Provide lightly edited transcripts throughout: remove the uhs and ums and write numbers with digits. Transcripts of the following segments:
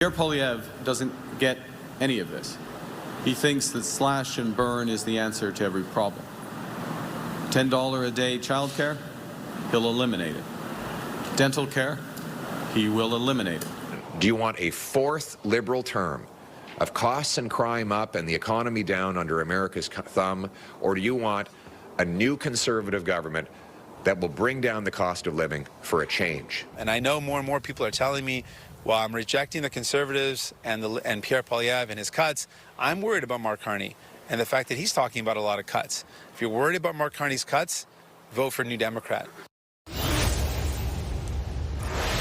Pierre Poilievre doesn't get any of this. He thinks that slash and burn is the answer to every problem. $10 a day childcare, he'll eliminate it. Dental care, he will eliminate it. Do you want a fourth Liberal term of costs and crime up and the economy down under America's thumb, or do you want a new Conservative government that will bring down the cost of living for a change? And I know more and more people are telling me, while I'm rejecting the Conservatives and Pierre Poilievre and his cuts, I'm worried about Mark Carney and the fact that he's talking about a lot of cuts. If you're worried about Mark Carney's cuts, vote for New Democrat.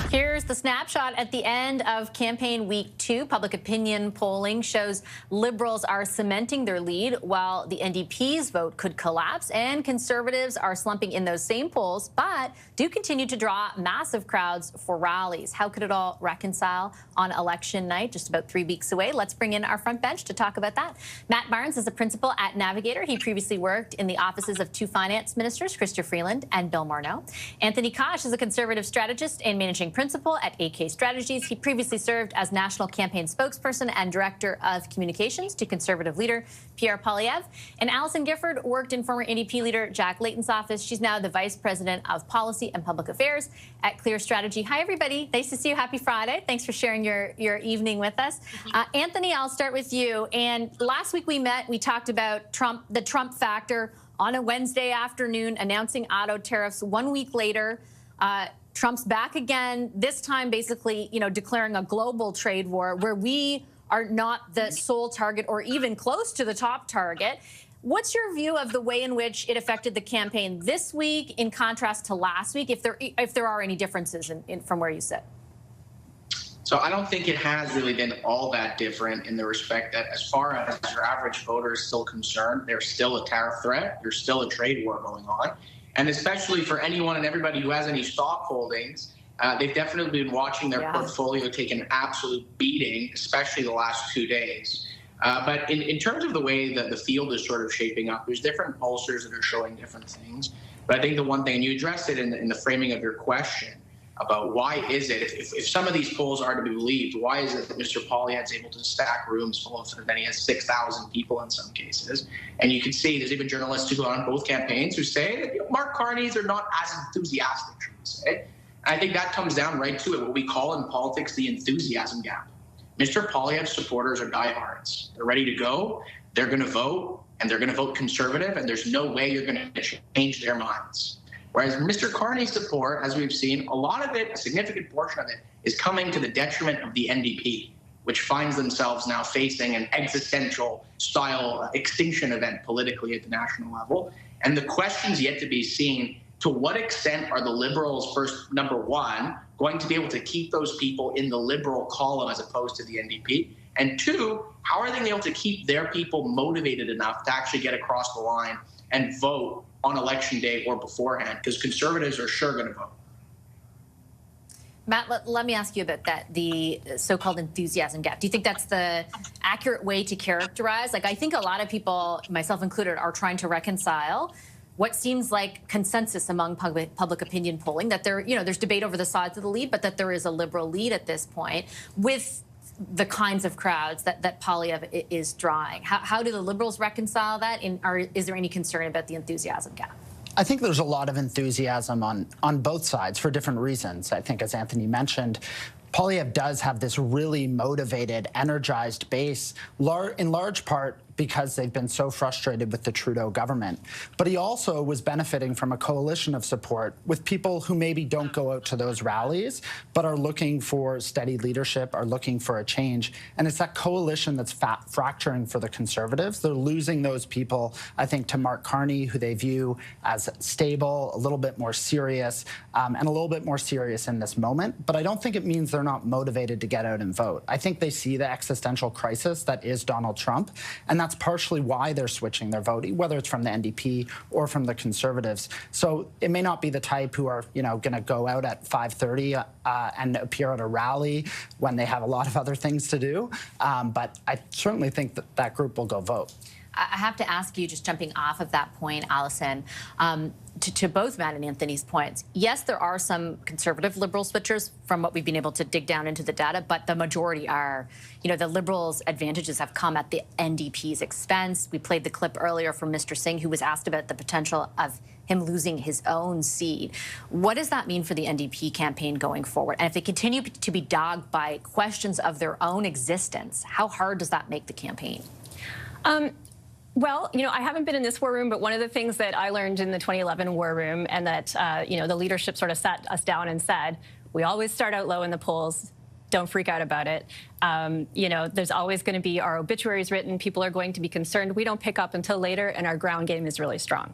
Here's the snapshot at the end of campaign week 2. Public opinion polling shows Liberals are cementing their lead, while the NDP's vote could collapse, and Conservatives are slumping in those same polls, but do continue to draw massive crowds for rallies. How could it all reconcile on election night, just about 3 weeks away? Let's bring in our front bench to talk about that. Matt Barnes is a principal at Navigator. He previously worked in the offices of 2 finance ministers, Chrystia Freeland and Bill Morneau. Anthony Kosh is a Conservative strategist and managing principal at AK Strategies. He previously served as national campaign spokesperson and director of communications to Conservative leader Pierre Poilievre. And Alison Gifford worked in former NDP leader Jack Layton's office. She's now the vice president of policy and public affairs at Clear Strategy. Hi, everybody. Nice to see you. Happy Friday. Thanks for sharing your evening with us. Anthony, I'll start with you. And last week we talked about the Trump factor on a Wednesday afternoon, announcing auto tariffs. 1 week later, Trump's back again, this time basically, declaring a global trade war where we are not the sole target or even close to the top target. What's your view of the way in which it affected the campaign this week in contrast to last week, if there are any differences from where you sit? So I don't think it has really been all that different in the respect that as far as your average voter is still concerned, there's still a tariff threat, there's still a trade war going on. And especially for anyone and everybody who has any stock holdings, they've definitely been watching their portfolio take an absolute beating, especially the last 2 days. But in terms of the way that the field is sort of shaping up, there's different pollsters that are showing different things. But I think the one thing, and you addressed it in the framing of your question, about why is it, if some of these polls are to be believed, why is it that Mr. Poilievre is able to stack rooms full of as many as 6,000 people in some cases? And you can see there's even journalists who go on both campaigns who say that Mark Carney's are not as enthusiastic, should we say. And I think that comes down right to it, what we call in politics the enthusiasm gap. Mr. Poilievre's supporters are diehards. They're ready to go, they're going to vote, and they're going to vote Conservative, and there's no way you're going to change their minds. Whereas Mr. Carney's support, as we've seen, a lot of it, a significant portion of it, is coming to the detriment of the NDP, which finds themselves now facing an existential style extinction event politically at the national level. And the question's yet to be seen, to what extent are the Liberals, first, number one, going to be able to keep those people in the Liberal column as opposed to the NDP? And two, how are they able to keep their people motivated enough to actually get across the line and vote on election day or beforehand, because Conservatives are sure going to vote. Matt, let me ask you about that, the so-called enthusiasm gap. Do you think that's the accurate way to characterize? I think a lot of people, myself included, are trying to reconcile what seems like consensus among public opinion polling, that there's debate over the sides of the lead, but that there is a Liberal lead at this point, with the kinds of crowds that Poilievre is drawing. How do the Liberals reconcile that? Is there any concern about the enthusiasm gap? I think there's a lot of enthusiasm on both sides for different reasons. I think, as Anthony mentioned, Poilievre does have this really motivated, energized base, in large part because they've been so frustrated with the Trudeau government. But he also was benefiting from a coalition of support with people who maybe don't go out to those rallies, but are looking for steady leadership, are looking for a change. And it's that coalition that's fracturing for the Conservatives. They're losing those people, I think, to Mark Carney, who they view as stable, a little bit more serious, and a little bit more serious in this moment. But I don't think it means they're not motivated to get out and vote. I think they see the existential crisis that is Donald Trump, and that's partially why they're switching their voting, whether it's from the NDP or from the Conservatives. So it may not be the type who are, going to go out at 5:30 and appear at a rally when they have a lot of other things to do. But I certainly think that group will go vote. I have to ask you, just jumping off of that point, Allison, to both Matt and Anthony's points. Yes, there are some conservative Liberal switchers from what we've been able to dig down into the data, but the majority are, the Liberals' advantages have come at the NDP's expense. We played the clip earlier from Mr. Singh, who was asked about the potential of him losing his own seat. What does that mean for the NDP campaign going forward? And if they continue to be dogged by questions of their own existence, how hard does that make the campaign? Well, I haven't been in this war room, but one of the things that I learned in the 2011 war room, and that, the leadership sort of sat us down and said, we always start out low in the polls. Don't freak out about it. There's always going to be our obituaries written. People are going to be concerned. We don't pick up until later, and our ground game is really strong.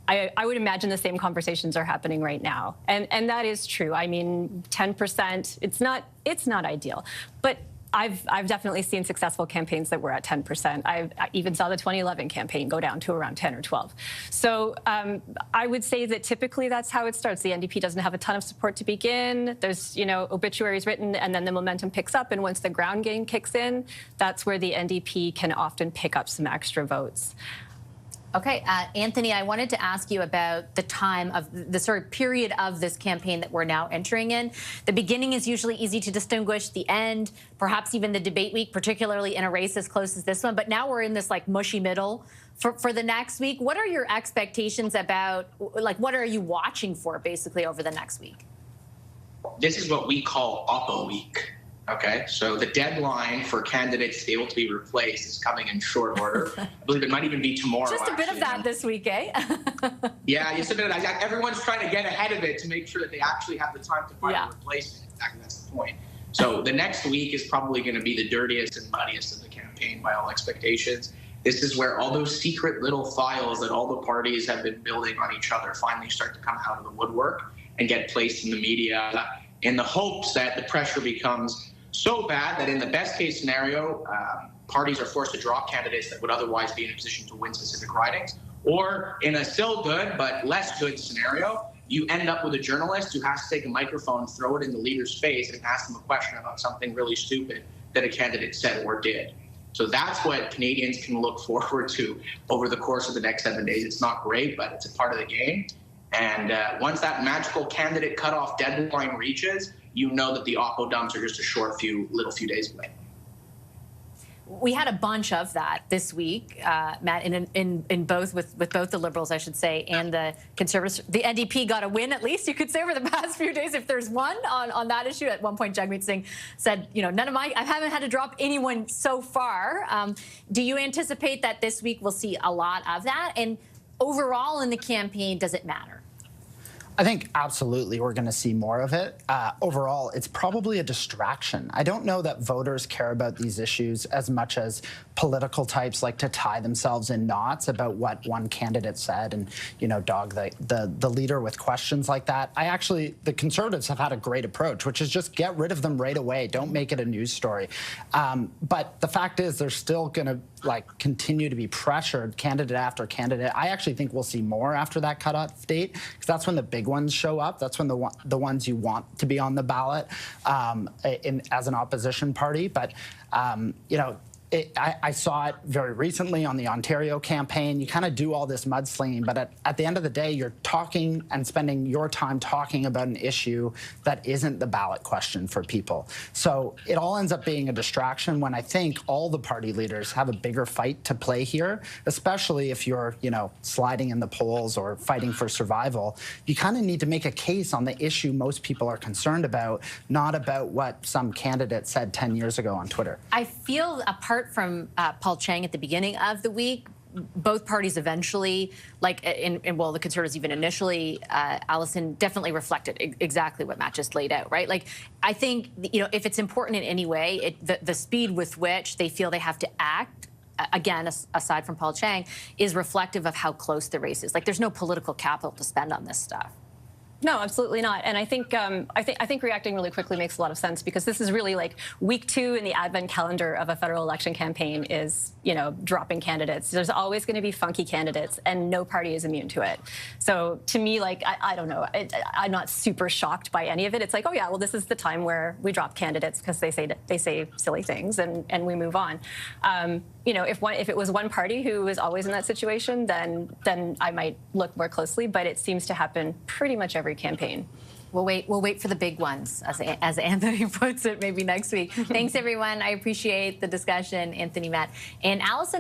I would imagine the same conversations are happening right now. And that is true. I mean, 10%, it's not ideal. But I've definitely seen successful campaigns that were at 10%. I even saw the 2011 campaign go down to around 10 or 12. So I would say that typically that's how it starts. The NDP doesn't have a ton of support to begin. There's, obituaries written, and then the momentum picks up. And once the ground game kicks in, that's where the NDP can often pick up some extra votes. Okay, Anthony, I wanted to ask you about the time of the sort of period of this campaign that we're now entering in. The beginning is usually easy to distinguish, the end, perhaps even the debate week, particularly in a race as close as this one. But now we're in this mushy middle for the next week. What are your expectations about, what are you watching for basically over the next week? This is what we call Oppo week. Okay, so the deadline for candidates to be able to be replaced is coming in short order. I believe it might even be tomorrow. Just a bit of that this week, eh? Yeah, just a bit of that. Everyone's trying to get ahead of it to make sure that they actually have the time to find a replacement. Exactly, that's the point. So the next week is probably going to be the dirtiest and muddiest of the campaign by all expectations. This is where all those secret little files that all the parties have been building on each other finally start to come out of the woodwork and get placed in the media in the hopes that the pressure becomes so bad that in the best case scenario, parties are forced to drop candidates that would otherwise be in a position to win specific ridings. Or in a still good but less good scenario, you end up with a journalist who has to take a microphone, throw it in the leader's face, and ask them a question about something really stupid that a candidate said or did. So that's what Canadians can look forward to over the course of the next 7 days. It's not great, but it's a part of the game. And once that magical candidate cutoff deadline reaches, you know that the Oppo dumps are just a short few days away. We had a bunch of that this week, Matt, in both with both the Liberals, I should say, and the Conservatives. The NDP got a win, at least you could say, over the past few days, if there's one on that issue. At one point, Jagmeet Singh said, I haven't had to drop anyone so far. Do you anticipate that this week we'll see a lot of that? And overall in the campaign, does it matter? I think absolutely we're going to see more of it. Overall, it's probably a distraction. I don't know that voters care about these issues as much as political types like to tie themselves in knots about what one candidate said and, dog the leader with questions like that. The Conservatives have had a great approach, which is just get rid of them right away. Don't make it a news story. But the fact is they're still going to continue to be pressured candidate after candidate. I actually think we'll see more after that cutoff date, because that's when the big ones show up. That's when the ones you want to be on the ballot as an opposition party. But I saw it very recently on the Ontario campaign. You kind of do all this mudslinging, but at the end of the day, you're talking and spending your time talking about an issue that isn't the ballot question for people. So it all ends up being a distraction when I think all the party leaders have a bigger fight to play here, especially if you're, sliding in the polls or fighting for survival. You kind of need to make a case on the issue most people are concerned about, not about what some candidate said 10 years ago on Twitter. I feel apart from Paul Chang at the beginning of the week, both parties eventually, the Conservatives even initially, Allison, definitely reflected exactly what Matt just laid out, right? I think, if it's important in any way, the speed with which they feel they have to act, again, aside from Paul Chang, is reflective of how close the race is. There's no political capital to spend on this stuff. No, absolutely not. And I think reacting really quickly makes a lot of sense, because this is really week 2 in the advent calendar of a federal election campaign is, dropping candidates. There's always going to be funky candidates, and no party is immune to it. So to me, I don't know, I'm not super shocked by any of it. It's oh yeah, well, this is the time where we drop candidates because they say silly things and we move on. you know, if it was one party who was always in that situation, then I might look more closely. But it seems to happen pretty much every campaign. We'll wait for the big ones, as Anthony puts it, maybe next week. Thanks, everyone. I appreciate the discussion, Anthony, Matt, and Allison.